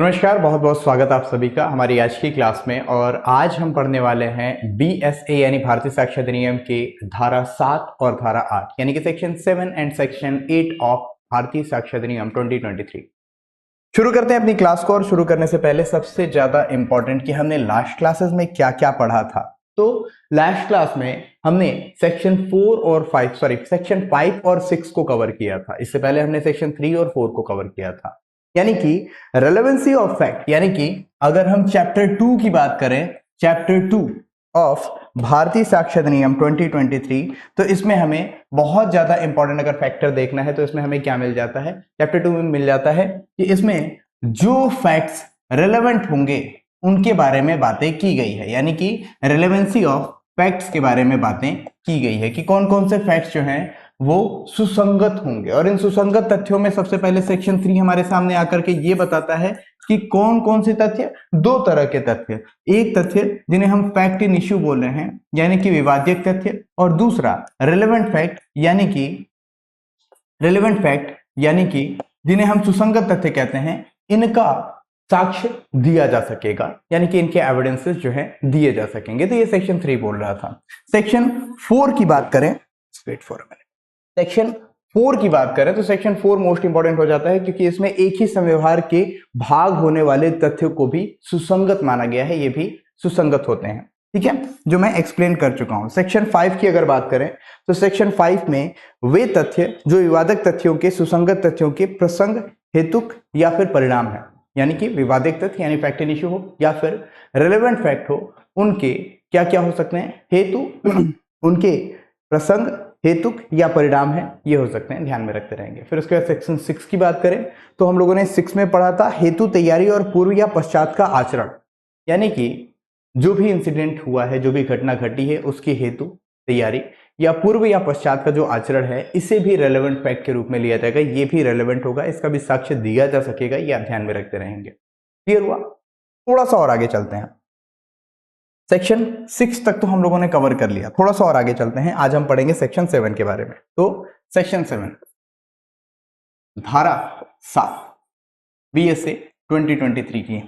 नमस्कार, बहुत बहुत स्वागत आप सभी का हमारी आज की क्लास में। और आज हम पढ़ने वाले हैं बीएसए यानी भारतीय साक्षरता अधिनियम के धारा 7 और धारा 8 यानी कि सेक्शन 7 एंड सेक्शन 8 ऑफ भारतीय साक्षरता अधिनियम 2023। शुरू करते हैं अपनी क्लास को। और शुरू करने से पहले सबसे ज्यादा इंपॉर्टेंट कि हमने लास्ट क्लासेस में क्या क्या पढ़ा था। तो लास्ट क्लास में हमने सेक्शन 4 और 5 सेक्शन 5 और 6 को कवर किया था। इससे पहले हमने सेक्शन 3 और 4 को कवर किया था। यानी कि रेलेवेंसी ऑफ फैक्ट, यानी कि अगर हम चैप्टर 2 की बात करें, चैप्टर 2 ऑफ भारतीय साक्षरता अधिनियम 2023, तो इसमें हमें बहुत ज्यादा इंपॉर्टेंट अगर फैक्टर देखना है तो इसमें हमें क्या मिल जाता है, चैप्टर 2 में मिल जाता है कि इसमें जो फैक्ट्स रेलेवेंट होंगे उनके बारे में बातें की गई है। यानी कि रेलेवेंसी ऑफ फैक्ट्स के बारे में बातें की गई है कि कौन कौन से फैक्ट्स जो हैं वो सुसंगत होंगे। और इन सुसंगत तथ्यों में सबसे पहले सेक्शन 3 हमारे सामने आकर के ये बताता है कि कौन कौन से तथ्य, दो तरह के तथ्य, एक तथ्य जिन्हें हम फैक्ट इन इश्यू बोल रहे हैं यानी कि विवादित तथ्य, और दूसरा रेलेवेंट फैक्ट यानी कि जिन्हें हम सुसंगत तथ्य कहते हैं। इनका साक्ष्य दिया जा सकेगा यानी कि इनके एविडेंसेस जो है दिए जा सकेंगे। तो ये सेक्शन 3 बोल रहा था। सेक्शन 4 की बात करें, wait for a minute, section 4 की बात करें तो सेक्शन 4 मोस्ट इंपॉर्टेंट हो जाता है क्योंकि इसमें एक ही संव्यवहार के भाग होने वाले तथ्यों को भी सुसंगत माना गया है। ये भी सुसंगत होते हैं, ठीक है, जो मैं एक्सप्लेन कर चुका हूं। सेक्शन 5 की अगर बात करें तो सेक्शन 5 में वे तथ्य जो विवादक तथ्यों के, सुसंगत तथ्यों के प्रसंग, हेतुक या फिर परिणाम है, यानी कि विवादित तथ्य यानी फैक्ट इन इश्यू हो या फिर रेलेवेंट फैक्ट हो, उनके क्या क्या हो सकते हैं, हेतु उनके प्रसंग, हेतुक या परिणाम है, ये हो सकते हैं, ध्यान में रखते रहेंगे। फिर उसके बाद सेक्शन 6 की बात करें तो हम लोगों ने 6 में पढ़ा था हेतु, तैयारी और पूर्व या पश्चात का आचरण। यानी कि जो भी इंसिडेंट हुआ है, जो भी घटना घटी है, उसकी हेतु, तैयारी या पूर्व या पश्चात का जो आचरण है, इसे भी रेलेवेंट फैक्ट के रूप में लिया जाएगा। ये भी रेलेवेंट होगा, इसका भी साक्ष्य दिया जा सकेगा, ये आप ध्यान में रखते रहेंगे। क्लियर हुआ? थोड़ा सा और आगे चलते हैं। सेक्शन 6 तक तो हम लोगों ने कवर कर लिया, थोड़ा सा और आगे चलते हैं। आज हम पढ़ेंगे सेक्शन 7 के बारे में। तो सेक्शन 7 धारा 7 बीएसए 2023 की।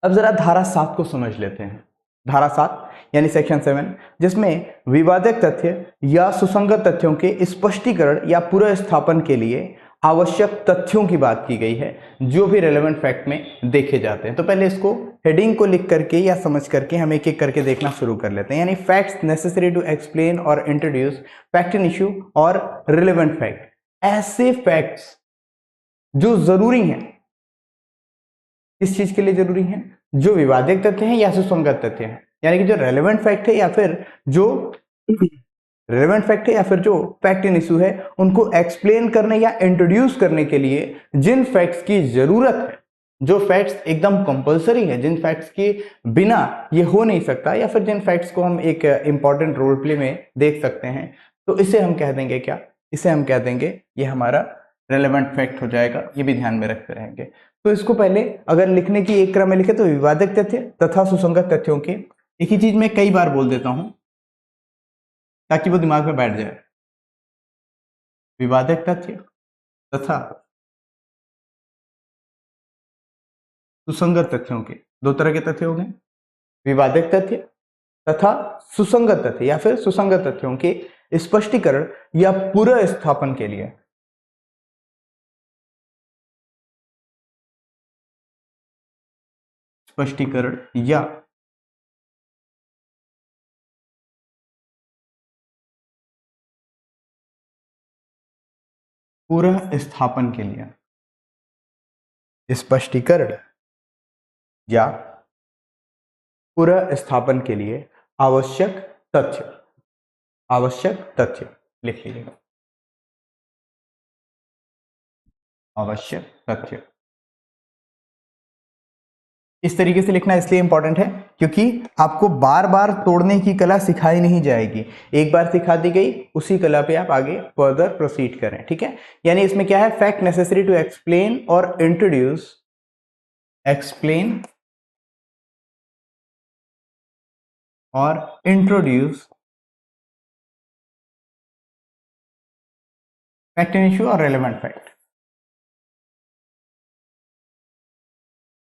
अब जरा धारा 7 को समझ लेते हैं। धारा 7 यानी सेक्शन 7, जिसमें विवादक तथ्य या सुसंगत तथ्यों के स्पष्टीकरण या पुनर्स्थापन के लिए आवश्यक तथ्यों की बात की गई है, जो भी रेलेवेंट फैक्ट में देखे जाते हैं। तो पहले इसको हेडिंग को लिख करके या समझ करके हम एक एक करके देखना शुरू कर लेते हैं। यानी फैक्ट्स नेसेसरी टू एक्सप्लेन और इंट्रोड्यूस फैक्ट इन इश्यू और रिलेवेंट फैक्ट, ऐसे फैक्ट्स जो जरूरी हैं। किस चीज के लिए जरूरी हैं? जो विवादित तथ्य हैं या सुसंगत तथ्य हैं, यानी कि जो रेलेवेंट फैक्ट है या फिर जो फैक्ट इन इशू है, उनको एक्सप्लेन करने या इंट्रोड्यूस करने के लिए जिन फैक्ट्स की जरूरत है, जो फैक्ट्स एकदम कंपलसरी है, जिन फैक्ट्स के बिना ये हो नहीं सकता, या फिर जिन फैक्ट्स को हम एक इंपॉर्टेंट रोल प्ले में देख सकते हैं, तो इसे हम कह देंगे क्या? इसे हम कह देंगे ये हमारा रेलेवेंट फैक्ट हो जाएगा। ये भी ध्यान में रखते रहेंगे। तो इसको पहले अगर लिखने की एक क्रम में लिखे तो विवादक तथ्य तथा सुसंगत तथ्यों के, एक ही चीज में कई बार बोल देता हूं ताकि वो दिमाग में बैठ जाए। विवादक तथ्य तथा सुसंगत तथ्यों के, दो तरह के तथ्य हो गए, विवादक तथ्य तथा सुसंगत तथ्य या फिर सुसंगत तथ्यों के स्पष्टीकरण या पुनर्स्थापन के लिए, स्पष्टीकरण या पुनर्स्थापन के लिए, स्पष्टीकरण या पुनर्स्थापन के लिए आवश्यक तथ्य, लिख लीजिएगा, आवश्यक तथ्य। इस तरीके से लिखना इसलिए इंपॉर्टेंट है क्योंकि आपको बार बार तोड़ने की कला सिखाई नहीं जाएगी। एक बार सिखा दी गई, उसी कला पे आप आगे फर्दर प्रोसीड करें, ठीक है। यानी इसमें क्या है, फैक्ट नेसेसरी टू एक्सप्लेन और इंट्रोड्यूस, फैक्ट इन इश्यू और रेलेवेंट फैक्ट।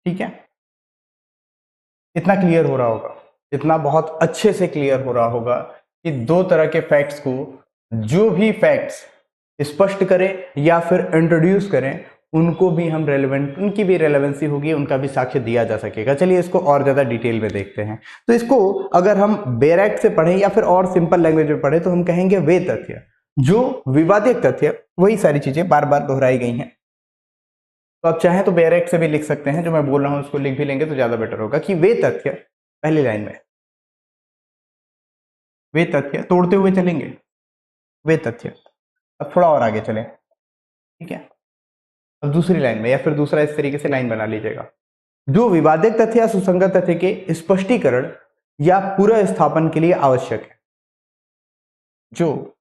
ठीक है, इतना क्लियर हो रहा होगा, इतना बहुत अच्छे से क्लियर हो रहा होगा कि दो तरह के फैक्ट्स को, जो भी फैक्ट्स स्पष्ट करें या फिर इंट्रोड्यूस करें, उनको भी हम रेलेवेंट, उनकी भी रेलेवेंसी होगी, उनका भी साक्ष्य दिया जा सकेगा। चलिए इसको और ज्यादा डिटेल में देखते हैं। तो इसको अगर हम बेरेक्ट से पढ़ें या फिर और सिंपल लैंग्वेज में पढ़ें तो हम कहेंगे वे तथ्य, जो विवादित तथ्य, वही सारी चीजें बार बार दोहराई गई हैं। तो आप चाहें तो बेरेक्ट से भी लिख सकते हैं, जो मैं बोल रहा हूं उसको लिख भी लेंगे तो ज्यादा बेटर होगा कि वे तथ्य, पहली लाइन में वे तथ्य, तोड़ते हुए चलेंगे, वे तथ्य। अब थोड़ा और आगे चलें, ठीक है, अब दूसरी लाइन में या फिर दूसरा इस तरीके से लाइन बना लीजिएगा, जो विवादित तथ्य या सुसंगत तथ्य के स्पष्टीकरण या पूरा स्थापन के लिए आवश्यक है। जो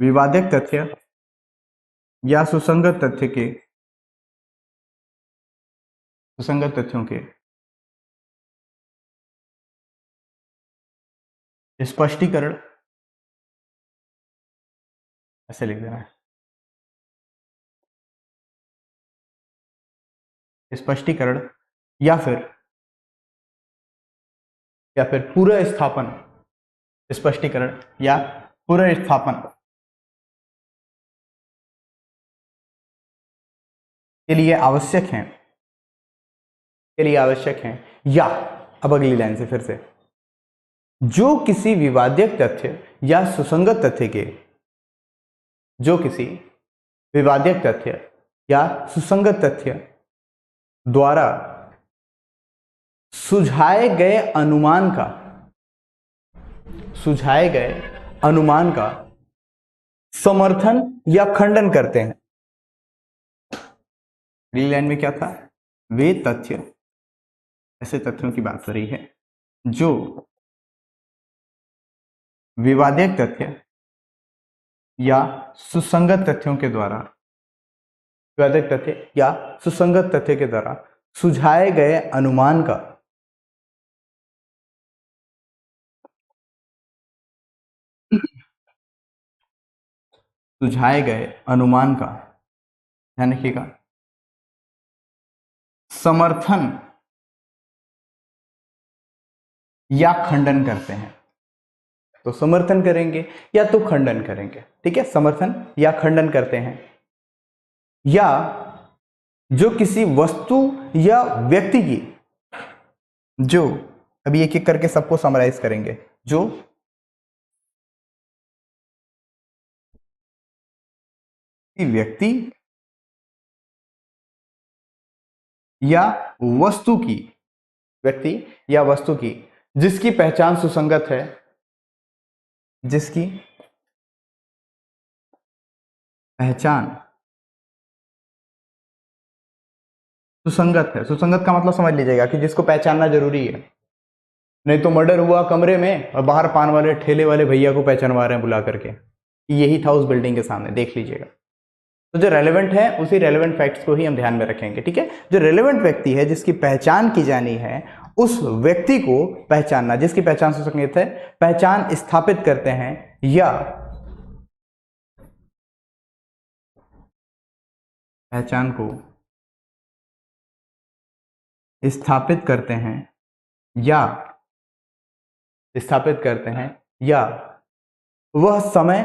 विवादित तथ्य या सुसंगत तथ्य के, सुसंगत तथ्यों के स्पष्टीकरण, ऐसे लिख देना है, स्पष्टीकरण या फिर पूरा स्थापन, स्पष्टीकरण या पूरा स्थापन के लिए आवश्यक है, के लिए आवश्यक है, या अब अगली लाइन से फिर से, जो किसी विवादित तथ्य या सुसंगत तथ्य के, जो किसी विवादित तथ्य या सुसंगत तथ्य द्वारा सुझाए गए अनुमान का, सुझाए गए अनुमान का समर्थन या खंडन करते हैं। अगली लाइन में क्या था, वे तथ्य, ऐसे तथ्यों की बात हो रही है जो विवादित तथ्य या सुसंगत तथ्यों के द्वारा, विवादित तथ्य या सुसंगत तथ्य के द्वारा सुझाए गए अनुमान का सुझाए गए अनुमान का, ध्यान रखिएगा, समर्थन या खंडन करते हैं। तो समर्थन करेंगे या तो खंडन करेंगे, ठीक है, समर्थन या खंडन करते हैं, या जो किसी वस्तु या व्यक्ति की, जो, अभी एक एक करके सबको समराइज करेंगे, जो व्यक्ति या वस्तु की, व्यक्ति या वस्तु की जिसकी पहचान सुसंगत है, जिसकी पहचान सुसंगत है, सुसंगत का मतलब समझ लीजिएगा कि जिसको पहचानना जरूरी है, नहीं तो मर्डर हुआ कमरे में और बाहर पान वाले ठेले वाले भैया को पहचानवा रहे हैं बुला करके, यही था उस बिल्डिंग के सामने, देख लीजिएगा। तो जो रेलेवेंट है उसी रेलेवेंट फैक्ट्स को ही हम ध्यान में रखेंगे, ठीक है। जो रेलेवेंट व्यक्ति है, जिसकी पहचान की जानी है, उस व्यक्ति को पहचानना, जिसकी पहचान सुसंगत है, पहचान स्थापित करते हैं या पहचान को स्थापित करते हैं, या स्थापित करते हैं, या वह समय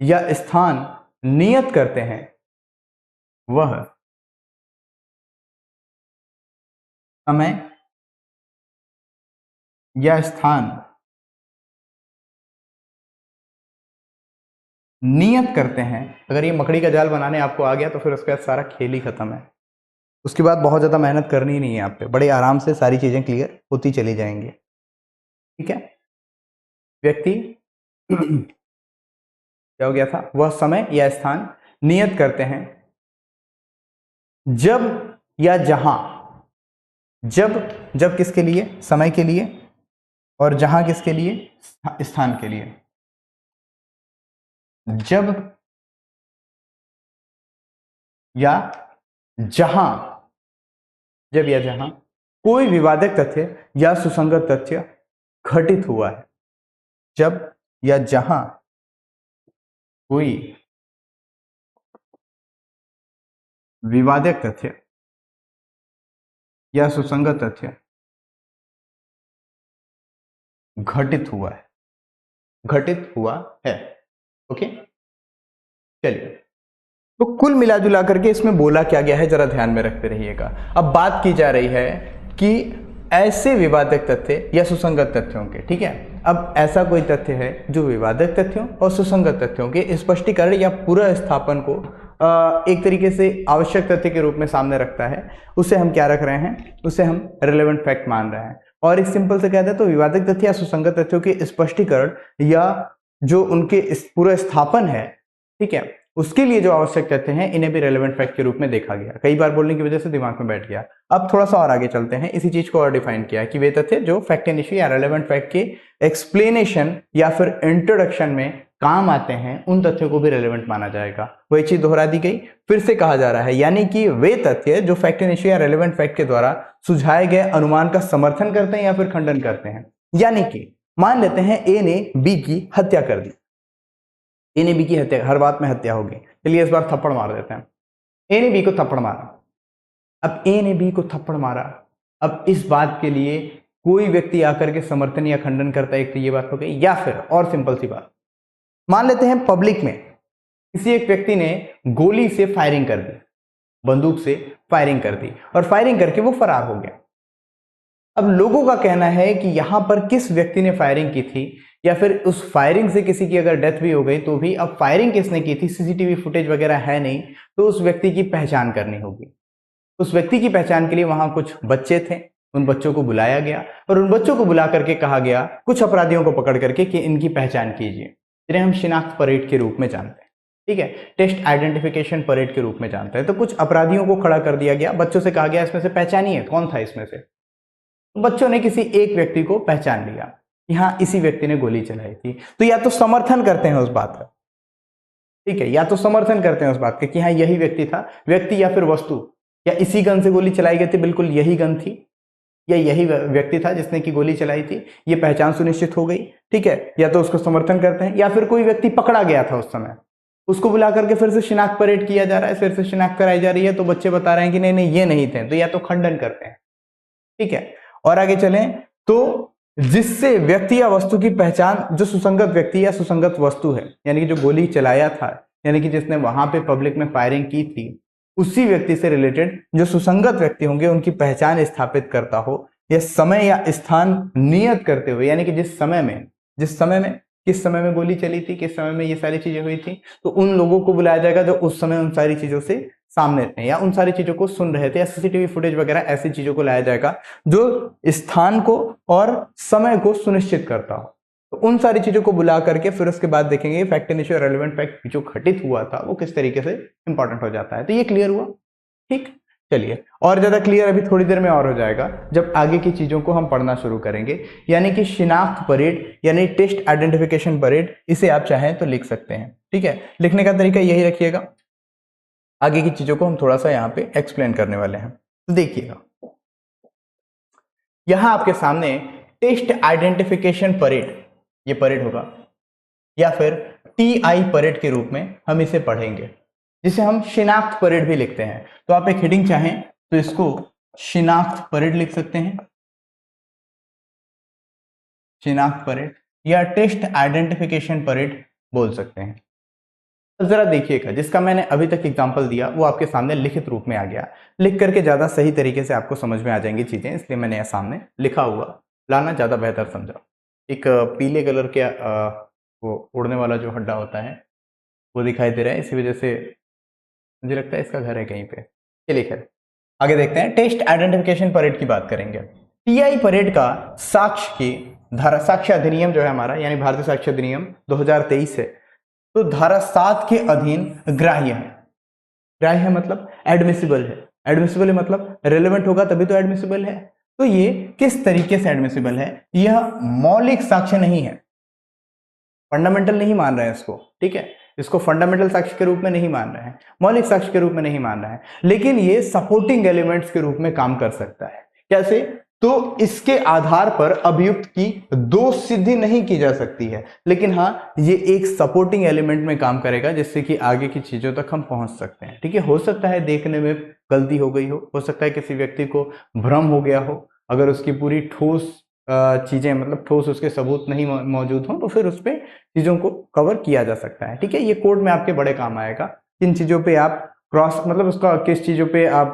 या स्थान नियत करते हैं, वह समय या स्थान नियत करते हैं। अगर ये मकड़ी का जाल बनाने आपको आ गया तो फिर उसके बाद सारा खेल ही खत्म है, उसके बाद बहुत ज़्यादा मेहनत करनी ही नहीं है आप पे, बड़े आराम से सारी चीज़ें क्लियर होती चली जाएंगी, ठीक है। व्यक्ति क्या हो गया था, वह समय या स्थान नियत करते हैं, जब या जहां, जब, जब किसके लिए, समय के लिए, और जहां किसके लिए, स्थान के लिए। जब या जहां, जब या जहां कोई विवादित तथ्य या सुसंगत तथ्य घटित हुआ है, जब या जहां कोई विवादित तथ्य या सुसंगत तथ्य घटित हुआ है, घटित हुआ है। ओके, चलिए, तो कुल मिलाजुला करके इसमें बोला क्या गया है जरा ध्यान में रखते रहिएगा। अब बात की जा रही है कि ऐसे विवादक तथ्य या सुसंगत तथ्यों के, ठीक है। अब ऐसा कोई तथ्य है जो विवादक तथ्यों और सुसंगत तथ्यों के स्पष्टीकरण या पूरा स्थापन को एक तरीके से आवश्यक तथ्य के रूप में सामने रखता है, उसे हम क्या रख रहे हैं, उसे हम रिलेवेंट फैक्ट मान रहे हैं। और इस सिंपल से कहते हैं तो विवादक तथ्य या सुसंगत तथ्यों के स्पष्टीकरण या जो उनके पूरा स्थापन है, ठीक है, उसके लिए जो आवश्यक तथ्य हैं इन्हें भी रेलेवेंट फैक्ट के रूप में देखा गया। कई बार बोलने की वजह से दिमाग में बैठ गया। अब थोड़ा सा और आगे चलते हैं, इसी चीज को और डिफाइन किया है कि वे तथ्य जो फैक्ट एंड इश्यू या रेलेवेंट फैक्ट के एक्सप्लेनेशन या फिर इंट्रोडक्शन में काम आते हैं, उन तथ्यों को भी रेलेवेंट माना जाएगा। वही चीज दोहरा दी गई, फिर से कहा जा रहा है, यानी कि वे तथ्य जो फैक्ट एंड इश्यू या रेलेवेंट फैक्ट के द्वारा सुझाए गए अनुमान का समर्थन करते हैं या फिर खंडन करते हैं। यानी कि मान लेते हैं ए ने बी की हत्या कर दी, ए ने बी की हत्या, हर बात में हत्या होगी, चलिए इस बार थप्पड़ मार देते हैं। ए ने बी को थप्पड़ मारा, अब ए ने बी को थप्पड़ मारा, अब इस बात के लिए कोई व्यक्ति आकर के समर्थन या खंडन करता है, एक तो ये बात हो गई। या फिर और सिंपल सी बात, मान लेते हैं पब्लिक में किसी एक व्यक्ति ने गोली से फायरिंग कर दी, बंदूक से फायरिंग कर दी और फायरिंग करके वो फरार हो गया। अब लोगों का कहना है कि यहां पर किस व्यक्ति ने फायरिंग की थी, या फिर उस फायरिंग से किसी की अगर डेथ भी हो गई तो भी अब फायरिंग किसने की थी, सीसीटीवी फुटेज वगैरह है नहीं, तो उस व्यक्ति की पहचान करनी होगी। उस व्यक्ति की पहचान के लिए वहां कुछ बच्चे थे, उन बच्चों को बुलाया गया और उन बच्चों को बुला करके कहा गया कुछ अपराधियों को पकड़ करके कि इनकी पहचान कीजिए, जिन्हें हम शिनाख्त परेड के रूप में जानते हैं, ठीक है, टेस्ट आइडेंटिफिकेशन परेड के रूप में जानते हैं। तो कुछ अपराधियों को खड़ा कर दिया गया, बच्चों से कहा गया इसमें से पहचानिए कौन था इसमें से। बच्चों ने किसी एक व्यक्ति को पहचान लिया कि हाँ इसी व्यक्ति ने गोली चलाई थी, तो या तो समर्थन करते हैं उस बात का, ठीक है, या तो समर्थन करते हैं उस बात का कि हाँ यही व्यक्ति था, व्यक्ति या फिर वस्तु, या इसी गन से गोली चलाई गई थी, बिल्कुल यही गन थी, या यही व्यक्ति था जिसने की गोली चलाई थी, ये पहचान सुनिश्चित हो गई, ठीक है, या तो उसको समर्थन करते हैं। या फिर कोई व्यक्ति पकड़ा गया था उस समय, उसको बुला करके फिर से शिनाख्त परेड किया जा रहा है, फिर से शिनाख्त कराई जा रही है, तो बच्चे बता रहे हैं कि नहीं नहीं ये नहीं थे, तो या तो खंडन करते हैं, ठीक है। और आगे चलें तो जिससे व्यक्ति या वस्तु की पहचान, जो सुसंगत व्यक्ति या सुसंगत वस्तु है, यानी कि जो गोली चलाया था, यानी कि जिसने वहां पे पब्लिक में फायरिंग की थी, उसी व्यक्ति से रिलेटेड जो सुसंगत व्यक्ति होंगे उनकी पहचान स्थापित करता हो, या समय या स्थान नियत करते हुए, यानी कि जिस समय में किस समय में गोली चली थी, किस समय में ये सारी चीजें हुई थी, तो उन लोगों को बुलाया जाएगा जो उस समय उन सारी चीजों से सामने थे या उन सारी चीजों को सुन रहे थे, या सीसीटीवी फुटेज वगैरह ऐसी चीजों को लाया जाएगा जो स्थान को और समय को सुनिश्चित करता हो। तो उन सारी चीजों को बुला करके फिर उसके बाद देखेंगे fact and issue relevant fact जो घटित हुआ था वो किस तरीके से इंपॉर्टेंट हो जाता है। तो ये क्लियर हुआ, ठीक। चलिए और ज्यादा क्लियर अभी थोड़ी देर में और हो जाएगा जब आगे की चीजों को हम पढ़ना शुरू करेंगे, यानी कि शिनाख्त परेड यानी टेस्ट आइडेंटिफिकेशन परेड, इसे आप चाहें तो लिख सकते हैं, ठीक है। लिखने का तरीका यही रखिएगा, आगे की चीजों को हम थोड़ा सा यहाँ पे एक्सप्लेन करने वाले हैं। तो देखिएगा यहां आपके सामने टेस्ट आइडेंटिफिकेशन परेड, ये परेड होगा, या फिर टीआई परेड के रूप में हम इसे पढ़ेंगे, जिसे हम शिनाख्त परेड भी लिखते हैं। तो आप एक हेडिंग चाहें तो इसको शिनाख्त परेड लिख सकते हैं, शिनाख्त परेड, या टेस्ट आइडेंटिफिकेशन परेड बोल सकते हैं। तो जरा देखिएगा, जिसका मैंने अभी तक एग्जांपल दिया वो आपके सामने लिखित रूप में आ गया, लिख करके ज्यादा सही तरीके से आपको समझ में आ जाएंगी चीजें, इसलिए मैंने सामने लिखा हुआ लाना ज्यादा बेहतर समझा। एक पीले कलर के वो उड़ने वाला जो हड्डा होता है वो दिखाई दे रहा है, इसी वजह से मुझे लगता है इसका घर है कहीं पे। चलिए खैर आगे देखते हैं, टेस्ट आइडेंटिफिकेशन परेड की बात करेंगे। टीआई परेड का साक्ष्य की धारा, साक्ष्य अधिनियम जो है हमारा, यानी भारतीय साक्ष्य अधिनियम 2023 है, तो धारा 7 के अधीन ग्राह्य है। ग्राह्य है मतलब एडमिसिबल है, एडमिसिबल है मतलब रेलेवेंट होगा तभी तो एडमिसिबल है। तो ये किस तरीके से एडमिसिबल है, यह मौलिक साक्ष्य नहीं है, फंडामेंटल नहीं मान रहे हैं इसको, ठीक है, इसको फंडामेंटल साक्ष्य के रूप में नहीं मान रहे हैं, मौलिक साक्ष्य के रूप में नहीं मान रहे हैं, लेकिन ये सपोर्टिंग एलिमेंट्स के रूप में काम कर सकता है। कैसे, तो इसके आधार पर अभियुक्त की दोष सिद्धि नहीं की जा सकती है, लेकिन हाँ ये एक सपोर्टिंग एलिमेंट में काम करेगा जिससे कि आगे की चीजों तक हम पहुंच सकते हैं। ठीक है, हो सकता है देखने में गलती हो गई हो सकता है किसी व्यक्ति को भ्रम हो गया हो, अगर उसकी पूरी ठोस चीजें मतलब ठोस उसके सबूत नहीं मौजूद हो तो फिर उस पर चीजों को कवर किया जा सकता है। ठीक है, ये कोर्ट में आपके बड़े काम आएगा, किन चीजों पे आप क्रॉस मतलब उसका किस चीजों पे आप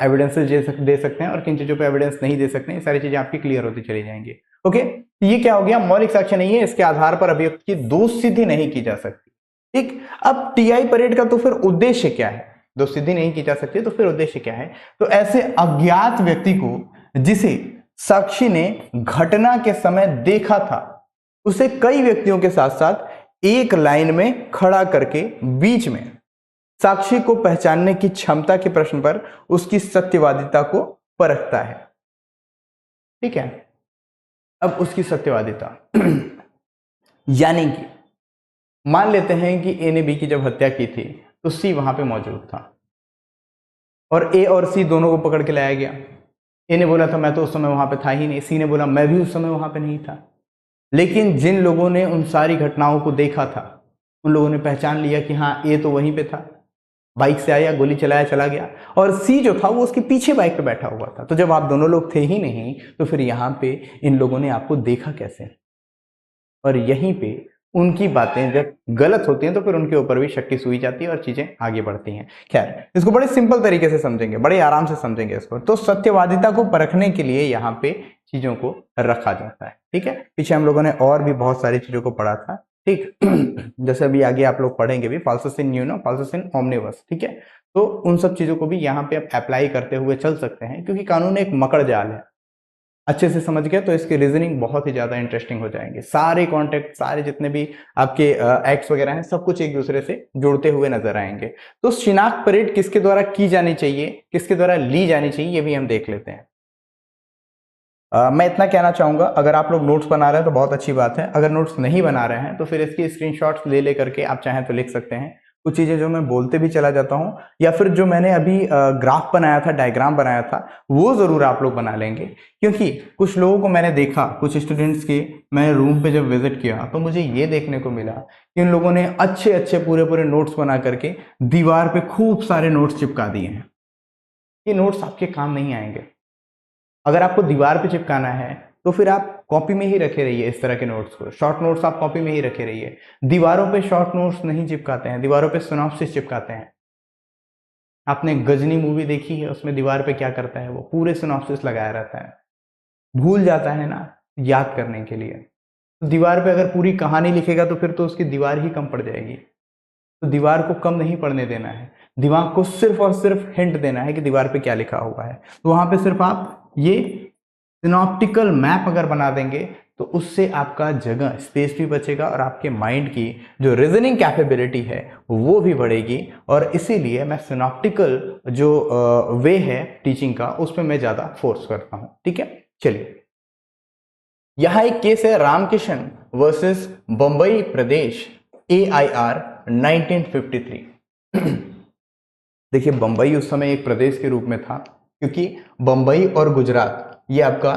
एविडेंसेस दे सकते हैं और किन चीजों पे एविडेंस नहीं दे सकते हैं, ये सारी चीजें आपकी क्लियर होती चली जाएंगी। ओके, ये क्या हो गया, मौलिक साक्ष्य नहीं है, इसके आधार पर अभियुक्त की दोष सिद्धि नहीं की जा सकती। ठीक, अब टीआई परेड का तो फिर उद्देश्य क्या है, दोष सिद्धि नहीं की जा सकती तो फिर उद्देश्य क्या है, तो ऐसे अज्ञात व्यक्ति को जिसे साक्षी ने घटना के समय देखा था उसे कई व्यक्तियों के साथ साथ एक लाइन में खड़ा करके बीच में साक्षी को पहचानने की क्षमता के प्रश्न पर उसकी सत्यवादिता को परखता है। ठीक है, अब उसकी सत्यवादिता यानी कि मान लेते हैं कि ए ने बी की जब हत्या की थी तो सी वहां पे मौजूद था और ए और सी दोनों को पकड़ के लाया गया। ए ने बोला था मैं तो उस समय वहां पे था ही नहीं, सी ने बोला मैं भी उस समय वहां पे नहीं था, लेकिन जिन लोगों ने उन सारी घटनाओं को देखा था उन लोगों ने पहचान लिया कि हाँ ए तो वहीं पे था, बाइक से आया, गोली चलाया, चला गया, और सी जो था वो उसके पीछे बाइक पे बैठा हुआ था। तो जब आप दोनों लोग थे ही नहीं तो फिर यहाँ पे इन लोगों ने आपको देखा कैसे, और यहीं पे उनकी बातें जब गलत होती हैं तो फिर उनके ऊपर भी शक की सुई जाती है और चीजें आगे बढ़ती हैं। खैर, इसको बड़े सिंपल तरीके से समझेंगे, बड़े आराम से समझेंगे इसको। तो सत्यवादिता को परखने के लिए यहाँ पे चीजों को रखा जाता है। ठीक है, पीछे हम लोगों ने और भी बहुत सारी चीजों को पढ़ा था। ठीक जैसे अभी आगे आप लोग पढ़ेंगे भी, फाल्सस इन न्यूनो फाल्सस इन ओमनिबस। ठीक है, तो उन सब चीजों को भी यहाँ पे आप अप्लाई करते हुए चल सकते हैं, क्योंकि कानून एक मकड़ जाल है। अच्छे से समझ गए तो इसके रीजनिंग बहुत ही ज्यादा इंटरेस्टिंग हो जाएंगे। सारे कॉन्टेक्ट, सारे जितने भी आपके एक्ट्स वगैरह हैं, सब कुछ एक दूसरे से जुड़ते हुए नजर आएंगे। तो शिनाख्त परेड किसके द्वारा की जानी चाहिए, किसके द्वारा ली जानी चाहिए, ये भी हम देख लेते हैं। मैं इतना कहना चाहूंगा, अगर आप लोग नोट्स बना रहे हैं तो बहुत अच्छी बात है, अगर नोट्स नहीं बना रहे हैं तो फिर इसकी स्क्रीनशॉट्स ले करके आप चाहें तो लिख सकते हैं। कुछ चीजें जो मैं बोलते भी चला जाता हूं, या फिर जो मैंने अभी ग्राफ बनाया था, डायग्राम बनाया था, वो जरूर आप लोग बना लेंगे। क्योंकि कुछ लोगों को मैंने देखा, कुछ स्टूडेंट्स के मैंने रूम पे जब विजिट किया तो मुझे ये देखने को मिला कि उन लोगों ने अच्छे अच्छे पूरे पूरे नोट्स बना करके दीवार पे खूब सारे नोट्स चिपका दिए हैं। ये नोट्स आपके काम नहीं आएंगे। अगर आपको दीवार पे चिपकाना है तो फिर आप कॉपी में ही रखे रहिए इस तरह के नोट्स को, शॉर्ट नोट्स आप कॉपी में ही रखे रहिए। दीवारों पे शॉर्ट नोट्स नहीं चिपकाते हैं, दीवारों पे सिनॉप्सिस चिपकाते हैं। आपने गजनी मूवी देखी है, उसमें दीवार पे क्या करता है, वो पूरे सिनॉप्सिस लगाया रहता है, भूल जाता है ना याद करने के लिए। तो दीवार पे अगर पूरी कहानी लिखेगा तो फिर तो उसकी दीवार ही कम पड़ जाएगी। तो दीवार को कम नहीं पढ़ने देना है, दिमाग को सिर्फ और सिर्फ हिंट देना है कि दीवार पे क्या लिखा हुआ है। तो वहां पे सिर्फ आप ये सिनॉप्टिकल मैप अगर बना देंगे तो उससे आपका जगह, स्पेस भी बचेगा और आपके माइंड की जो रीजनिंग कैपेबिलिटी है वो भी बढ़ेगी। और इसीलिए मैं सिनॉप्टिकल जो वे है टीचिंग का, उस पर मैं ज्यादा फोर्स करता हूं। ठीक है, चलिए यहां एक केस है, रामकिशन वर्सेस बंबई प्रदेश, AIR 1953। देखिए, बंबई उस समय एक प्रदेश के रूप में था, क्योंकि बंबई और गुजरात ये आपका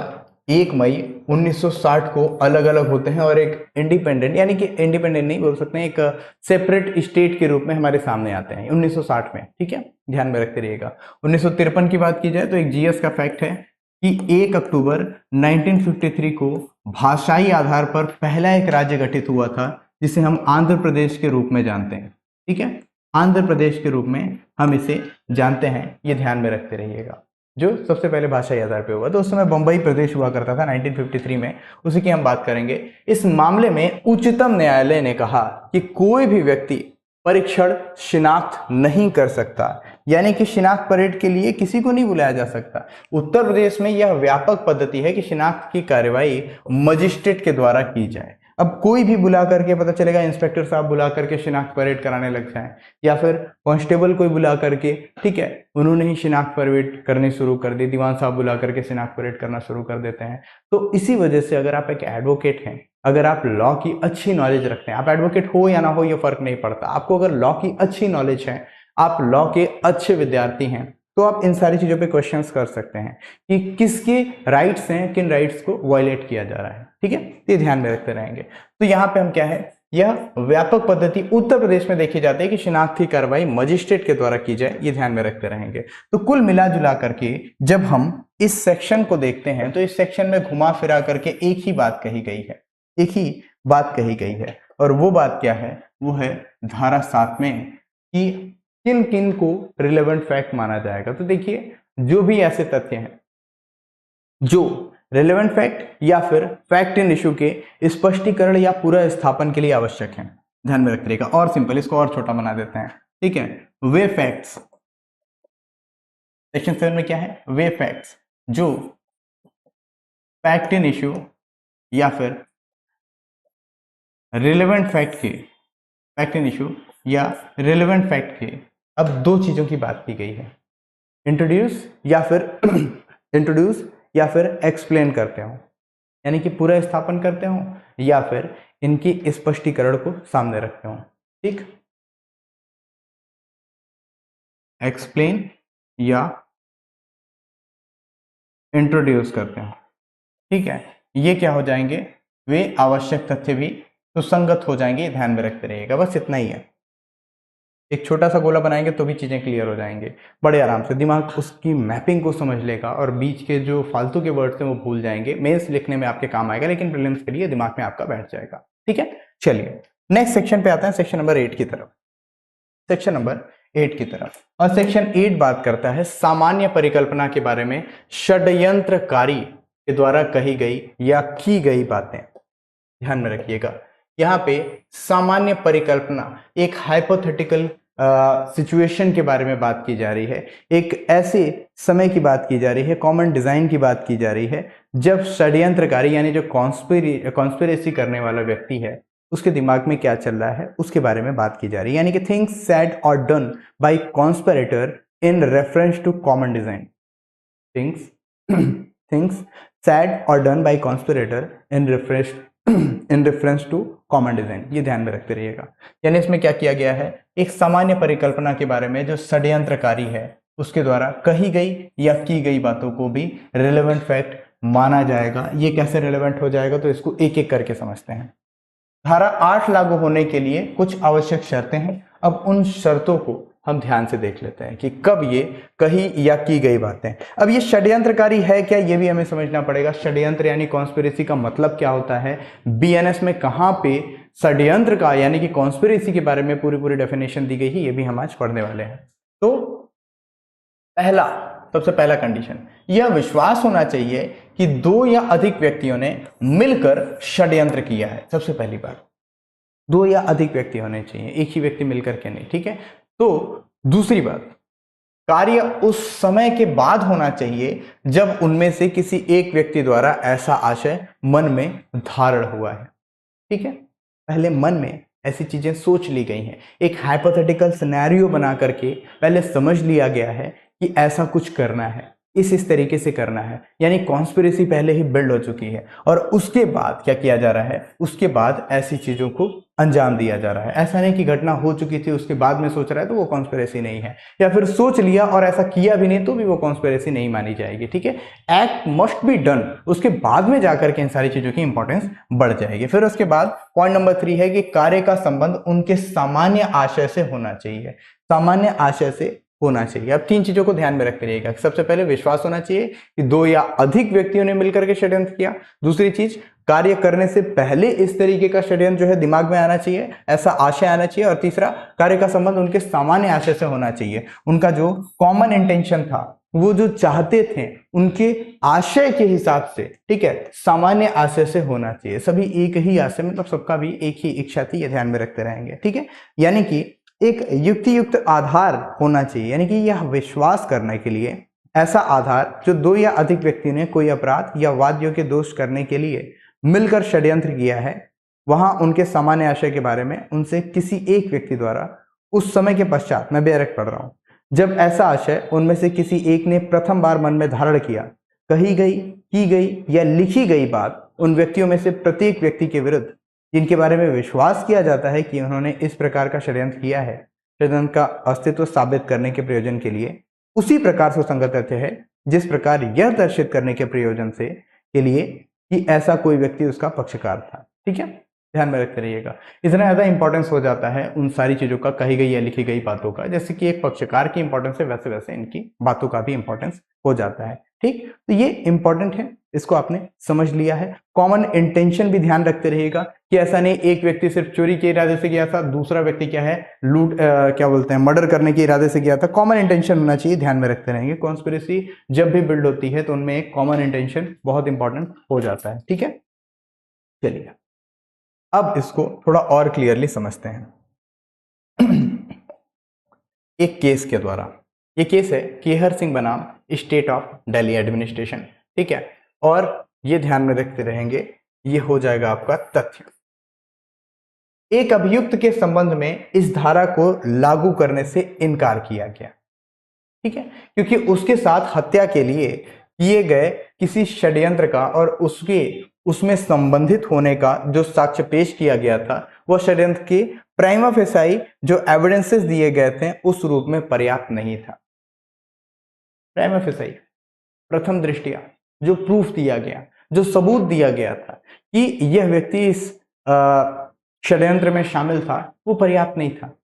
1 मई 1960 को अलग अलग होते हैं और एक इंडिपेंडेंट, यानी कि इंडिपेंडेंट नहीं बोल सकते हैं, एक सेपरेट स्टेट के रूप में हमारे सामने आते हैं 1960 में। ठीक है, ध्यान में रखते रहिएगा। 1953 की बात की जाए तो एक GS का फैक्ट है कि 1 अक्टूबर 1953 को भाषाई आधार पर पहला एक राज्य गठित हुआ था जिसे हम आंध्र प्रदेश के रूप में जानते हैं। ठीक है, आंध्र प्रदेश के रूप में हम इसे जानते हैं, ये ध्यान में रखते रहिएगा, जो सबसे पहले भाषाई आधार पे हुआ। तो उस समय बंबई प्रदेश हुआ करता था 1953 में, उसी की हम बात करेंगे। इस मामले में उच्चतम न्यायालय ने कहा कि कोई भी व्यक्ति परीक्षण शिनाख्त नहीं कर सकता, यानी कि शिनाख्त परेड के लिए किसी को नहीं बुलाया जा सकता। उत्तर प्रदेश में यह व्यापक पद्धति है कि शिनाख्त की कार्यवाही मजिस्ट्रेट के द्वारा की जाए। अब कोई भी बुला करके, पता चलेगा इंस्पेक्टर साहब बुला करके शिनाख्त परेड कराने लग जाए, या फिर कांस्टेबल कोई बुला करके, ठीक है, उन्होंने ही शिनाख्त परेड करनी शुरू कर दी, दीवान साहब बुला करके शिनाख्त परेड करना शुरू कर देते हैं। तो इसी वजह से अगर आप एक एडवोकेट हैं, अगर आप लॉ की अच्छी नॉलेज रखते हैं, आप एडवोकेट हो या ना हो ये फर्क नहीं पड़ता, आपको अगर लॉ की अच्छी नॉलेज है, आप लॉ के अच्छे विद्यार्थी हैं, तो आप इन सारी चीजों पे क्वेश्चंस कर सकते हैं कि किसके राइट्स हैं, किन राइट्स को वायलेट किया जा रहा है। ठीक है, ये ध्यान में रखते रहेंगे। तो यहाँ पे हम क्या है, यह व्यापक पद्धति उत्तर प्रदेश में देखी जाती है कि शिनाख्ती कार्रवाई मजिस्ट्रेट के द्वारा की जाए, ये ध्यान में रखते रहेंगे। तो कुल मिला जुला करके जब हम इस सेक्शन को देखते हैं तो इस सेक्शन में घुमा फिरा करके एक ही बात कही गई है, एक ही बात कही गई है। और वो बात क्या है, वो है धारा 7 में कि किन किन को रिलेवेंट फैक्ट माना जाएगा। तो देखिए, जो भी ऐसे तथ्य हैं जो रिलेवेंट फैक्ट या फिर फैक्ट इन इशू के स्पष्टीकरण या पूरा स्थापन के लिए आवश्यक है, ध्यान में रखिएगा। और सिंपल, इसको और छोटा बना देते हैं। ठीक है, वे फैक्ट्स, सेक्शन 7 में क्या है, वे फैक्ट्स जो फैक्ट इन इशू या फिर रिलेवेंट फैक्ट के, फैक्ट इन इशू या रिलेवेंट फैक्ट के, अब दो चीजों की बात की गई है, इंट्रोड्यूस या फिर इंट्रोड्यूस या फिर एक्सप्लेन करते हो, यानी कि पूरा स्थापन करते हो या फिर इनकी स्पष्टीकरण को सामने रखते हो। ठीक, एक्सप्लेन या इंट्रोड्यूस करते हो। ठीक है, ये क्या हो जाएंगे, वे आवश्यक तथ्य भी सुसंगत हो जाएंगे, ध्यान में रखते रहिएगा। बस इतना ही है, एक छोटा सा गोला बनाएंगे तो भी चीजें क्लियर हो जाएंगे बड़े आराम से। दिमाग उसकी मैपिंग को समझ लेगा और बीच के जो फालतू के वर्ड्स हैं वो भूल जाएंगे। मेंस लिखने में आपके काम आएगा, लेकिन प्रीलिम्स के लिए दिमाग में आपका बैठ जाएगा। ठीक है, चलिए नेक्स्ट सेक्शन पे आते हैं, सेक्शन नंबर 8 की तरफ। सेक्शन नंबर 8 की तरफ, और सेक्शन 8 बात करता है सामान्य परिकल्पना के बारे में, षड्यंत्रकारी के द्वारा कही गई या की गई बातें। ध्यान में रखिएगा, यहाँ पे सामान्य परिकल्पना एक हाइपोथेटिकल सिचुएशन के बारे में बात की जा रही है, एक ऐसे समय की बात की जा रही है, कॉमन डिजाइन की बात की जा रही है जब षड्यंत्रकारी यानी जो कॉन्स्पिरेसी करने वाला व्यक्ति है उसके दिमाग में क्या चल रहा है उसके बारे में बात की जा रही है, यानी कि things said or done by conspirator in reference to common design. Things said or done by conspirator in reference to common design, ये ध्यान में रखते रहिएगा। यानी इसमें क्या किया गया है, एक सामान्य परिकल्पना के बारे में जो षड्यंत्रकारी है उसके द्वारा कही गई या की गई बातों को भी रिलेवेंट फैक्ट माना जाएगा। ये कैसे रिलेवेंट हो जाएगा, तो इसको एक एक करके समझते हैं। धारा 8 लागू होने के लिए कुछ आवश्यक शर्तें हैं। अब उन शर्तों को हम ध्यान से देख लेते हैं कि कब ये कही या की गई बातें। अब ये षड्यंत्रकारी है क्या, ये भी हमें समझना पड़ेगा। षड्यंत्र यानी कॉन्स्पिरेसी का मतलब क्या होता है, बीएनएस में कहां पे षड्यंत्र का यानी कि कॉन्स्पिरेसी के बारे में पूरी डेफिनेशन दी गई है, ये भी हम आज पढ़ने वाले हैं। तो सबसे पहला कंडीशन, यह विश्वास होना चाहिए कि 2 या अधिक व्यक्तियों ने मिलकर षड्यंत्र किया है। सबसे पहली बात, 2 या अधिक व्यक्ति होने चाहिए, एक ही व्यक्ति मिलकर के नहीं। ठीक है, तो दूसरी बात, कार्य उस समय के बाद होना चाहिए जब उनमें से किसी एक व्यक्ति द्वारा ऐसा आशय मन में धारण हुआ है। ठीक है, पहले मन में ऐसी चीजें सोच ली गई हैं, एक हाइपोथेटिकल सिनेरियो बना करके पहले समझ लिया गया है कि ऐसा कुछ करना है, इस तरीके से करना है, यानी कॉन्स्पिरेसी पहले ही बिल्ड हो चुकी है। और उसके बाद क्या किया जा रहा है, उसके बाद ऐसी चीजों को अंजाम दिया जा रहा है। ऐसा नहीं कि घटना हो चुकी थी उसके बाद में सोच रहा है तो वो कॉन्स्पिरेसी नहीं है, या फिर सोच लिया और ऐसा किया भी नहीं तो भी वो कॉन्स्पिरेसी नहीं मानी जाएगी। ठीक है, एक्ट मस्ट बी डन, उसके बाद में जाकर के इन सारी चीजों की इंपॉर्टेंस बढ़ जाएगी। फिर उसके बाद पॉइंट नंबर 3 है कि कार्य का संबंध उनके सामान्य आशय से होना चाहिए, सामान्य आशय से होना चाहिए। अब 3 चीजों को ध्यान में रखते रहिएगा। सबसे पहले विश्वास होना चाहिए कि 2 या अधिक व्यक्तियों ने मिलकर के षड्यंत्र किया। दूसरी चीज, कार्य करने से पहले इस तरीके का षड्यंत्र जो है दिमाग में आना चाहिए, ऐसा आशय आना चाहिए। और तीसरा, कार्य का संबंध उनके सामान्य आशय से होना चाहिए, उनका जो कॉमन इंटेंशन था, वो जो चाहते थे उनके आशय के हिसाब से, ठीक है, सामान्य आशय से होना चाहिए। सभी एक ही आशय, मतलब सबका भी एक ही इच्छा थी, ये ध्यान में रखते रहेंगे। ठीक है, यानी कि एक युक्तियुक्त आधार होना चाहिए, यानी कि यह विश्वास करने के लिए ऐसा आधार जो 2 या अधिक व्यक्ति ने कोई अपराध या वाद योग्य दोष करने के लिए मिलकर षड्यंत्र किया है, वहां उनके सामान्य आशय के बारे में उनसे किसी एक व्यक्ति द्वारा उस समय के पश्चात, मैं बेरक पढ़ रहा हूं, जब ऐसा आशय उनमें से किसी एक ने प्रथम बार मन में धारण किया, कही गई, की गई या लिखी गई बात उन व्यक्तियों में से प्रत्येक व्यक्ति के विरुद्ध जिनके बारे में विश्वास किया जाता है कि उन्होंने इस प्रकार का षड्यंत्र किया है, षड्यंत्र का अस्तित्व साबित करने के प्रयोजन के लिए उसी प्रकार सुसंगत तथ्य है जिस प्रकार यह दर्शित करने के प्रयोजन से के लिए कि ऐसा कोई व्यक्ति उसका पक्षकार था। ठीक है, ध्यान में रखते रहिएगा। इतना ज्यादा इंपॉर्टेंस हो जाता है उन सारी चीजों का, कही गई या लिखी गई बातों का, जैसे कि एक पक्षकार की इंपॉर्टेंस है वैसे वैसे इनकी बातों का भी इंपॉर्टेंस हो जाता है। ठीक, तो ये इंपॉर्टेंट है, इसको आपने समझ लिया है। कॉमन इंटेंशन भी ध्यान रखते रहिएगा कि ऐसा नहीं एक व्यक्ति सिर्फ चोरी के इरादे से गया था, दूसरा व्यक्ति क्या है लूट क्या बोलते हैं मर्डर करने के इरादे से गया था। कॉमन इंटेंशन होना चाहिए, ध्यान में रखते रहेंगे। कॉन्स्पिरेसी जब भी बिल्ड होती है तो उनमें एक कॉमन इंटेंशन बहुत इंपॉर्टेंट हो जाता है। ठीक है, चलिए अब इसको थोड़ा और क्लियरली समझते हैं एक केस के द्वारा। ये केस है केहर सिंह बनाम स्टेट ऑफ दिल्ली एडमिनिस्ट्रेशन। ठीक है, और ये ध्यान में रखते रहेंगे, ये हो जाएगा आपका तथ्य। एक अभियुक्त के संबंध में इस धारा को लागू करने से इनकार किया गया। ठीक है, क्योंकि उसके साथ हत्या के लिए किए गए किसी षड्यंत्र का और उसमें संबंधित होने का जो साक्ष्य पेश किया गया था वह षड्यंत्र की प्राइमा फेसाई जो एविडेंसेस दिए गए थे उस रूप में पर्याप्त नहीं था। प्राइमा फेसाई प्रथम दृष्टया जो प्रूफ दिया गया, जो सबूत दिया गया था कि यह व्यक्ति इस षड्यंत्र में शामिल था, वो पर्याप्त नहीं था।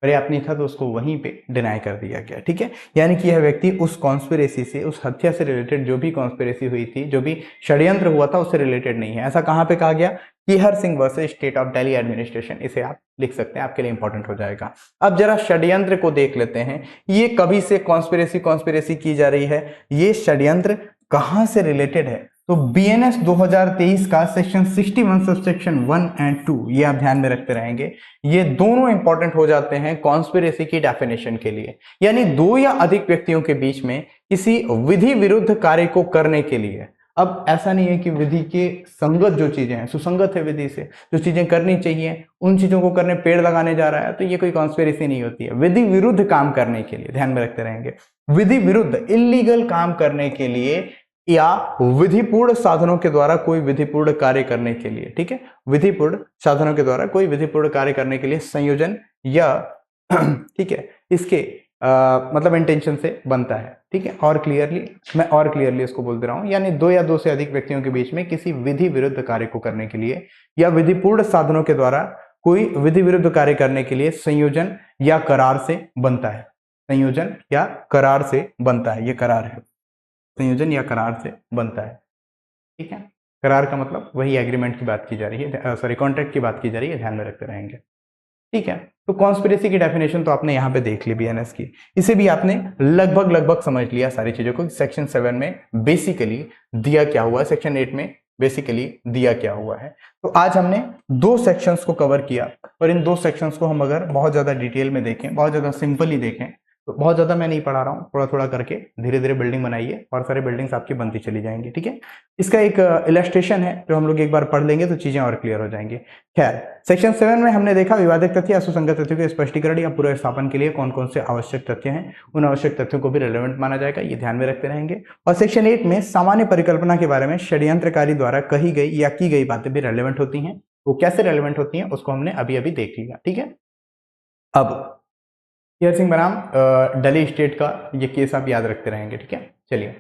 तो उसको वहीं पे डिनाई कर दिया गया। ठीक है, यानी कि यह व्यक्ति उस कॉन्स्पिरेसी से, उस हत्या से रिलेटेड जो भी कॉन्स्पिरेसी हुई थी, जो भी षड्यंत्र हुआ था उससे रिलेटेड नहीं है। ऐसा कहां पे कहा गया? Kehar Singh versus state of Delhi administration. इसे आप लिख सकते हैं, आपके लिए इंपॉर्टेंट हो जाएगा। अब जरा षड्यंत्र को देख लेते हैं, ये कभी से कॉन्स्पिरेसी की जा रही है, ये षड्यंत्र कहां से रिलेटेड है? तो बीएनएस 2023 का सेक्शन 61 सबसेक्शन 1 एंड 2, ये आप ध्यान में रखते रहेंगे। ये दोनों इंपॉर्टेंट हो जाते हैं कॉन्स्पिरेसी की डेफिनेशन के लिए, यानी दो या अधिक व्यक्तियों के बीच में किसी विधि विरुद्ध कार्य को करने के लिए। अब ऐसा नहीं है कि विधि के संगत जो चीजें हैं, सुसंगत है विधि से, जो चीजें करनी चाहिए उन चीजों को करने पेड़ लगाने जा रहा है, तो ये कोई कॉन्स्पिरेसी नहीं होती है। विधि विरुद्ध काम करने के लिए, ध्यान में रखते रहेंगे, विधि विरुद्ध इल्लीगल काम करने के लिए या विधिपूर्ण साधनों के द्वारा कोई विधिपूर्ण कार्य करने के लिए। ठीक है, विधिपूर्ण साधनों के द्वारा कोई विधिपूर्ण कार्य करने के लिए संयोजन या ठीक है इसके मतलब इंटेंशन से बनता है। ठीक है, मैं क्लियरली इसको बोल दे रहा हूं, यानी दो या दो से अधिक व्यक्तियों के बीच में किसी विधि विरुद्ध कार्य को करने के लिए या विधिपूर्ण साधनों के द्वारा कोई विधि विरुद्ध कार्य करने के लिए संयोजन या करार से बनता है। संयोजन या करार से बनता है, ये करार है, संयोजन या करार से बनता है। ठीक है, करार का मतलब वही एग्रीमेंट की बात की जा रही है, सॉरी कॉन्ट्रैक्ट की बात की जा रही है, ध्यान में रखते रहेंगे। ठीक है, तो कॉन्स्पिरेसी की डेफिनेशन तो आपने यहाँ पे देख ली बीएनएस की, इसे भी आपने लगभग समझ लिया सारी चीजों को। सेक्शन 7 में बेसिकली दिया क्या हुआ है, सेक्शन 8 में बेसिकली दिया क्या हुआ है। तो आज हमने दो सेक्शंस को कवर किया, और इन दो सेक्शंस को हम अगर बहुत ज्यादा डिटेल में देखें, बहुत ज्यादा सिंपली देखें, तो बहुत ज्यादा मैं नहीं पढ़ा रहा हूँ, थोड़ा थोड़ा करके धीरे धीरे बिल्डिंग बनाइए और सारी बिल्डिंग्स आपकी बनती चली जाएंगी। ठीक है, इसका एक इलस्ट्रेशन है जो हम लोग एक बार पढ़ लेंगे तो चीजें और क्लियर हो जाएंगी। खैर, सेक्शन 7 में हमने देखा विवादित तथ्य या सुसंगत तथ्यों के स्पष्टीकरण या पूरे स्थापन के लिए कौन कौन से आवश्यक तथ्य हैं, उन आवश्यक तथ्यों को भी रेलेवेंट माना जाएगा, ये ध्यान में रखते रहेंगे। और सेक्शन 8 में सामान्य परिकल्पना के बारे में षड्यंत्रकारी द्वारा कही गई या की गई बातें भी रेलेवेंट होती हैं। वो कैसे रेलेवेंट होती हैं उसको हमने अभी अभी देख लिया। ठीक है, अब केहर सिंह बनाम दिल्ली स्टेट का ये केस आप याद रखते रहेंगे। ठीक है, चलिए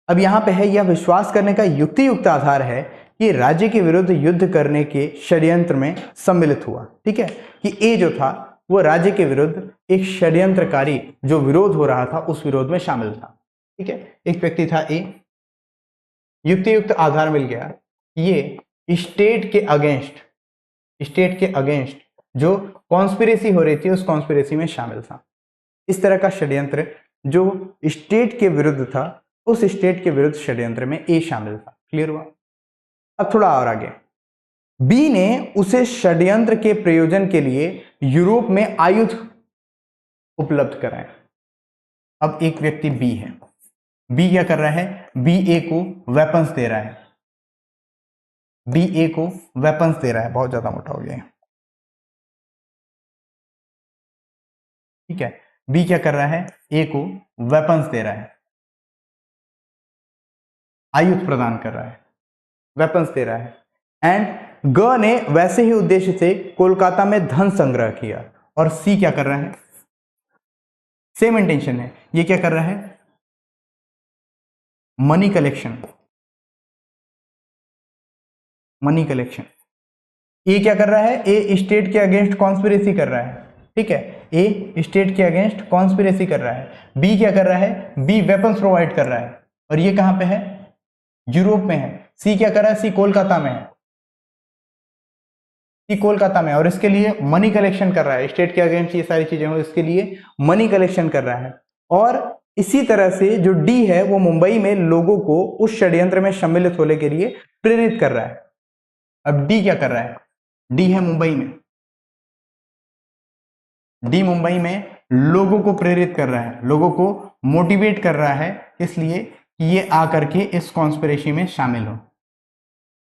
अब यहाँ पे है, यह विश्वास करने का युक्तियुक्त आधार है कि राज्य के विरुद्ध युद्ध करने के षड्यंत्र में सम्मिलित हुआ। ठीक है, कि ए जो था वो राज्य के विरुद्ध एक षड्यंत्रकारी जो विरोध हो रहा था उस विरोध में शामिल था। ठीक है, एक व्यक्ति था ए, युक्तियुक्त आधार मिल गया, ये स्टेट के अगेंस्ट जो कॉन्स्पिरेसी हो रही थी उस कॉन्स्पिरेसी में शामिल था। इस तरह का षड्यंत्र जो स्टेट के विरुद्ध था, उस स्टेट के विरुद्ध षड्यंत्र में ए शामिल था। क्लियर हुआ? अब थोड़ा और आगे, बी ने उसे षड्यंत्र के प्रयोजन के लिए यूरोप में आयुध उपलब्ध कराए। अब एक व्यक्ति बी है, बी क्या कर रहा है? बी ए को वेपन्स दे रहा है, बी ए को वेपन्स दे रहा है, बहुत ज्यादा मोटा हो गया है। ठीक है, बी क्या कर रहा है? ए को वेपन्स दे रहा है, आयुध प्रदान कर रहा है, वेपन्स दे रहा है। एंड ग ने वैसे ही उद्देश्य से कोलकाता में धन संग्रह किया। और सी क्या कर रहा है? सेम इंटेंशन है। ये क्या कर रहा है, मनी कलेक्शन, मनी कलेक्शन। ए क्या कर रहा है, ए स्टेट के अगेंस्ट कॉन्स्पिरेसी कर रहा है, ठीक है, ए स्टेट के अगेंस्ट कॉन्स्पिरेसी कर रहा है। बी क्या कर रहा है, बी वेपन्स प्रोवाइड कर रहा है, और ये कहां पे है, यूरोप में है। सी क्या कर रहा है, सी कोलकाता में है, सी कोलकाता में, और इसके लिए मनी कलेक्शन कर रहा है, स्टेट के अगेंस्ट ये सारी चीजें हो, इसके लिए मनी कलेक्शन कर रहा है। और इसी तरह से जो डी है वो मुंबई में लोगों को उस षड्यंत्र में सम्मिलित होने के लिए प्रेरित कर रहा है। अब डी क्या कर रहा है, डी है मुंबई में, डी मुंबई में लोगों को प्रेरित कर रहा है, लोगों को मोटिवेट कर रहा है, इसलिए कि ये आकर के इस कॉन्स्पिरेसी में शामिल हो।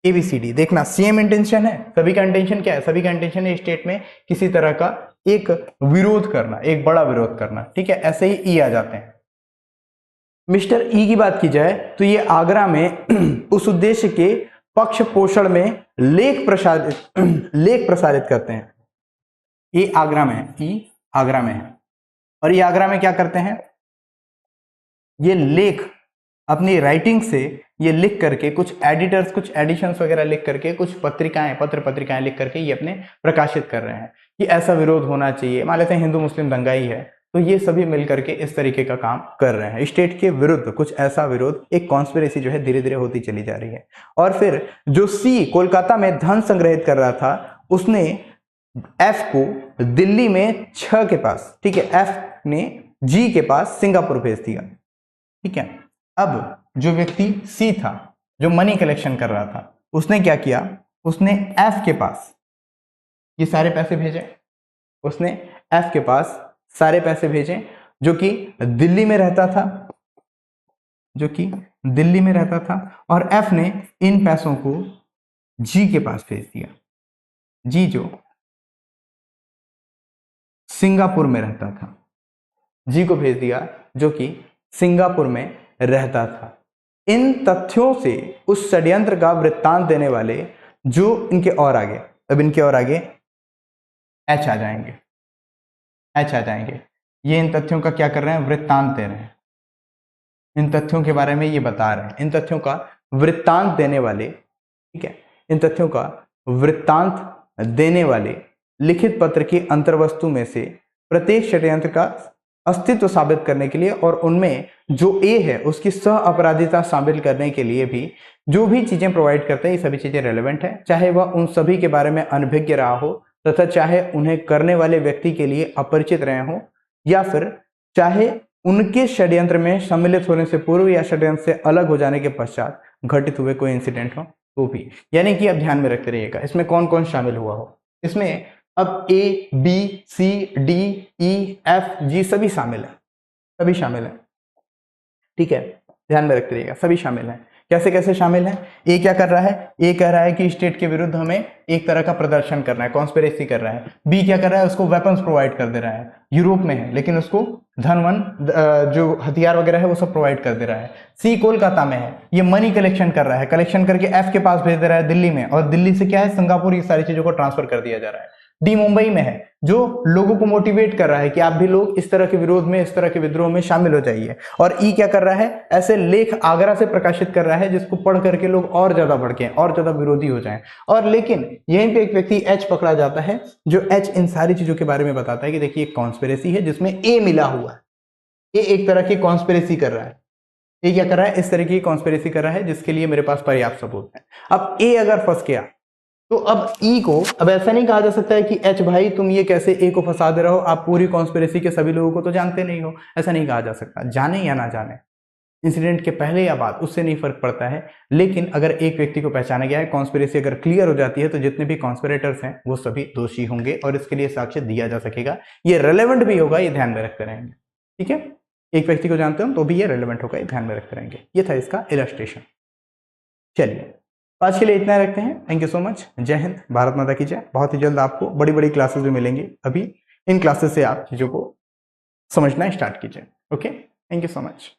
एबीसीडी देखना, सेम इंटेंशन है, सभी का इंटेंशन क्या है, सभी का इंटेंशन है स्टेट में किसी तरह का एक विरोध करना, एक बड़ा विरोध करना, ठीक है। ऐसे ही ई आ जाते हैं। मिस्टर ई की बात की जाए तो ये आगरा में उस उद्देश्य के पक्ष पोषण में लेख प्रसारित करते हैं। ये आगरा में है, ई आगरा में है, और ये आगरा में क्या करते हैं, ये लेख अपनी राइटिंग से ये लिख करके, कुछ एडिटर्स, कुछ एडिशंस वगैरह लिख करके, कुछ पत्रिकाएं, पत्रिकाएं लिख करके ये अपने प्रकाशित कर रहे हैं कि ऐसा विरोध होना चाहिए। मान लेते हैं हिंदू मुस्लिम दंगाई है, तो ये सभी मिलकर के इस तरीके का काम कर रहे हैं, स्टेट के विरुद्ध कुछ ऐसा विरोध, एक कॉन्स्पिरेसी जो है धीरे धीरे होती चली जा रही है। और फिर जो सी कोलकाता में धन संग्रहित कर रहा था, उसने एफ को दिल्ली में 6 के पास, ठीक है, एफ ने जी के पास सिंगापुर भेज दिया, ठीक है। अब जो व्यक्ति सी था, जो मनी कलेक्शन कर रहा था, उसने क्या किया, उसने एफ के पास ये सारे पैसे भेजे, उसने एफ के पास सारे पैसे भेजे, जो कि दिल्ली में रहता था, जो कि दिल्ली में रहता था, और एफ ने इन पैसों को जी के पास भेज दिया, जी जो सिंगापुर में रहता था, जी को भेज दिया जो कि सिंगापुर में रहता था। इन तथ्यों से उस षड्यंत्र का वृत्तांत देने वाले जो इनके और आगे, अब इनके और आगे एच आ जाएंगे, एच आ जाएंगे, ये इन तथ्यों का क्या कर रहे हैं, वृत्तांत दे रहे हैं, इन तथ्यों के बारे में ये बता रहे हैं, इन तथ्यों का वृत्तांत देने वाले, ठीक है, इन तथ्यों का वृत्तांत देने वाले लिखित पत्र की अंतर्वस्तु में से प्रत्येक षड्यंत्र का अस्तित्व साबित करने के लिए, और उनमें जो ए है उसकी सह अपराधिता शामिल करने के लिए भी जो भी चीजें प्रोवाइड करते हैं, ये सभी चीजें रेलेवेंट है, चाहे वह उन सभी के बारे में अनभिज्ञ रहा हो, तथा चाहे उन्हें करने वाले व्यक्ति के लिए अपरिचित रहे हो, या फिर चाहे उनके षड्यंत्र में सम्मिलित होने से पूर्व या षड्यंत्र से अलग हो जाने के पश्चात घटित हुए कोई इंसिडेंट हो तो भी। यानी कि आप ध्यान में रखते रहिएगा इसमें कौन कौन शामिल हुआ हो। इसमें अब A B C D E F G सभी शामिल है, सभी शामिल है, ठीक है, ध्यान में रखते रहिएगा, सभी शामिल हैं। कैसे कैसे शामिल हैं, ए क्या कर रहा है, ए कह रहा है कि स्टेट के विरुद्ध हमें एक तरह का प्रदर्शन करना है, कॉन्स्पिरेसी कर रहा है। बी क्या कर रहा है, उसको वेपन्स प्रोवाइड कर दे रहा है, यूरोप में है लेकिन उसको धन जो हथियार वगैरह है वो सब प्रोवाइड कर दे रहा है। सी कोलकाता में है, ये मनी कलेक्शन कर रहा है, कलेक्शन करके एफ के पास भेज दे रहा है दिल्ली में, और दिल्ली से क्या है, सिंगापुर, ये सारी चीजों को ट्रांसफर कर दिया जा रहा है। डी मुंबई में है, जो लोगों को मोटिवेट कर रहा है कि आप भी लोग इस तरह के विरोध में, इस तरह के विद्रोह में शामिल हो जाइए। और ई क्या कर रहा है, ऐसे लेख आगरा से प्रकाशित कर रहा है जिसको पढ़ करके लोग और ज्यादा भड़कें, और ज्यादा विरोधी हो जाएं। और लेकिन यहीं पे एक व्यक्ति एच पकड़ा जाता है, जो एच इन सारी चीजों के बारे में बताता है कि देखिए एक कॉन्स्पिरेसी है जिसमें ए मिला हुआ है, ये एक तरह की कॉन्स्पिरेसी कर रहा है, ये क्या कर रहा है, इस तरह की कॉन्स्पिरेसी कर रहा है जिसके लिए मेरे पास पर्याप्त सबूत है। अब ए अगर फंस गया तो अब ई को, अब ऐसा नहीं कहा जा सकता है कि एच भाई तुम ये कैसे ए को फंसा दे रहे हो, आप पूरी कॉन्स्पिरेसी के सभी लोगों को तो जानते नहीं हो, ऐसा नहीं कहा जा सकता। जाने या ना जाने, इंसिडेंट के पहले या बाद, उससे नहीं फर्क पड़ता है। लेकिन अगर एक व्यक्ति को पहचाना गया है, कॉन्स्पिरेसी अगर क्लियर हो जाती है, तो जितने भी कॉन्स्पिरेटर्स हैं वो सभी दोषी होंगे और इसके लिए साक्ष्य दिया जा सकेगा। ये रेलेवेंट भी होगा, ये ध्यान में रखते रहेंगे, ठीक है। एक व्यक्ति को जानते हो तो भी ये रेलेवेंट होगा, ये ध्यान में रखते रहेंगे। ये था इसका इलस्ट्रेशन। चलिए आज के लिए इतना रखते हैं। Thank you so much. जय हिंद, भारत माता की जय। बहुत ही जल्द आपको बड़ी बड़ी क्लासेस भी मिलेंगी, अभी इन क्लासेस से आप चीज़ों को समझना स्टार्ट कीजिए। Okay, thank you so much.